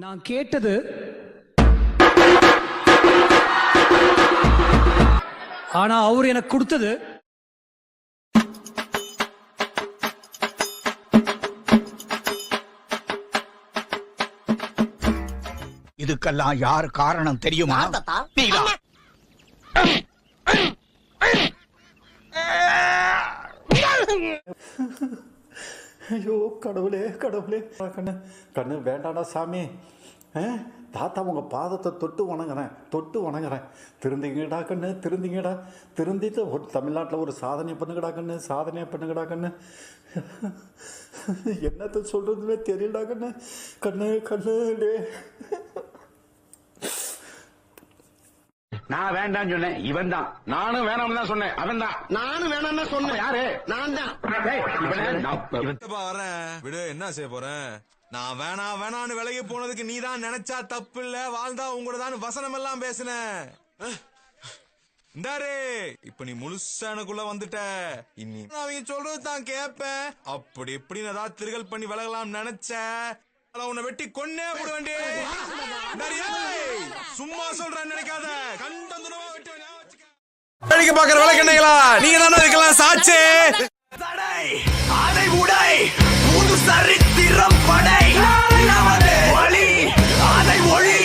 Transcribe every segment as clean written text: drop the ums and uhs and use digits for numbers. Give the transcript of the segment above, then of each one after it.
நான் கேட்டது ஆனா அவர் எனக்கு கொடுத்தது இதுக்கெல்லாம் யார் காரணம் தெரியுமா? நீதான். ஐயோ கடவுளே கடவுளே, கண்ணு கண்ணு வேண்டாடா சாமி. தாத்தா உங்கள் பாதத்தை தொட்டு வணங்குறேன். திருந்திங்கடா கண்ணு, திருந்திங்கடா. திருந்திட்டு ஒரு தமிழ்நாட்டில் ஒரு சாதனை பண்ணுங்கடா கண்ணு, சாதனையை பண்ணுங்கடா கண்ணு. என்னத்த சொல்கிறதுனே தெரியலடா கண்ணு. கண்ணு கண்ணு டே. நான் வேண்டாம்னு சொன்னேன், இவன் தான். நானும் வேணாம்னு தான் சொன்னேன், அவன் தான். நானும் வேணாம்னு சொன்னேன். யாரு? நான் தான். வரேன் விடு, என்ன செய்ய போறேன்? நான் வேணான்னு விலகி போனதுக்கு நீ தான் நினைச்சா தப்பு இல்ல, வாழ்ந்தா உங்களோட தான் வசனம் எல்லாம் பேசின. இந்தாரு, இப்ப நீ முழுசா எனக்குள்ள வந்துட்ட. இனி அவங்க சொல்றது தான் கேப்பேன். அப்படி இப்படின்னு ஏதாவது திருகல் பண்ணி விலகலாம் நினைச்ச, உன்னை வெட்டி கொன்னே போட வேண்டிய. சும்மா சொல்றேன்னு நினைக்காத, கண்டந்துனவா வெட்டி வேடிக்கை பாக்குற விளக்கண்ணைகளா நீங்க தானே இருக்கலாம் சாட்சி. அதை உடை புது சரித்திரம் படை வழி, அதை ஒளி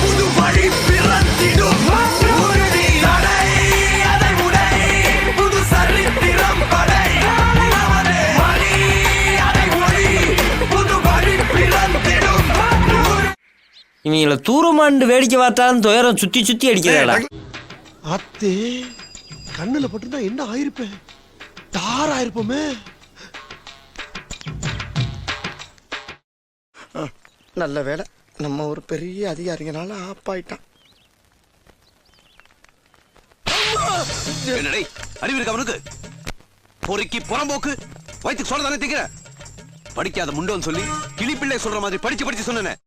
புது வழி பிறந்திடும் உறுதி தடை. அதை உடை புது சரித்திரம் படை வழி, அதை ஒளி புது வழி பிறந்திடும். இவங்கள தூரமாண்டு வேடிக்கை பார்த்தாலும் துயரம் சுத்தி சுத்தி அடிக்கிறா. அத்தே கண்ணுல பட்டுதான் என்ன ஆயிருப்பேன், தார் ஆயிருப்போமே. நல்ல வேலை நம்ம ஒரு பெரிய அதிகாரிங்கனால ஆப்பாயிட்டான். அறிவு இருக்கு அவனுக்கு, பொறுக்கி புறம்போக்கு வயிற்றுக்கு சொல்ல தானே திங்கிற. படிக்காத முண்டோன்னு சொல்லி கிளிப்பிள்ளை சொல்ற மாதிரி படிச்சு சொன்னேன்.